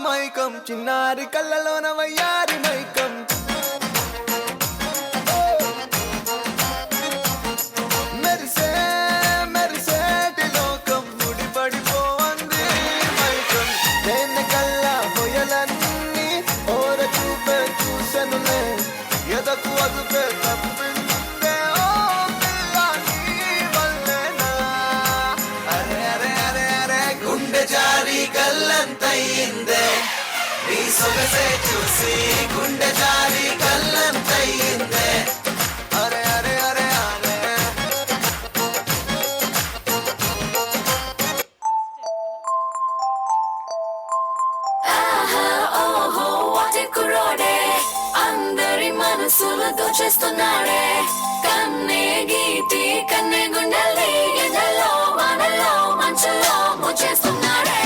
మైకం చిన్నారి కళ్ళలోన వయ్యారి మైకం మెరిసే మెరిసేటి లోకం ముడిపడిపోంది మైకం దేన్న కల్లా హొయలన్నీ ఓర చూపే చూసనులే ఎదకు అదుపే తప్పిందే ఓ పిల్ల నీ వల్లేనా అరే అరే అరే అరే గుండె జారి కల్లంతయిందే నీ సొగసే చూసి గుండె జారి కల్లంతయిందే అరే అరే అరే అరే ఆహా ఓహో వాటి కుర్రోడే అందరి మనసులు దోచేస్తున్నాడే కన్నే గీతి కన్నే గుండెల్ని ఎండలో వానలో మంచులో ముంచేస్తున్నాడే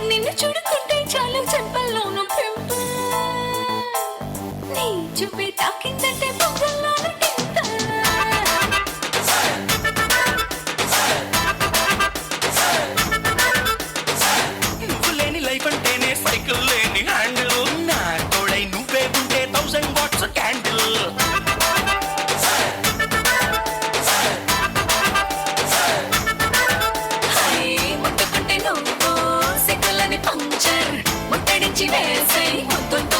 నిన్ను చూడుకుంటే చాలు చెంపల్లోనూ పింపుల్ నీ చూపే తాకిందంటే బొమ్మల్లోనూ టింపుల్ నువ్వు లేని లైఫ్ అంటేనే సైకిల్ లేని హ్యాండిల్ నా తోడై నువ్వే ఉంటే 1000 వాట్స్ క్యాండిల్ ముట్టుకుంటే నువ్వు సిగ్గులని పంక్చర్ ముట్టడించి వేసే ముద్దుతో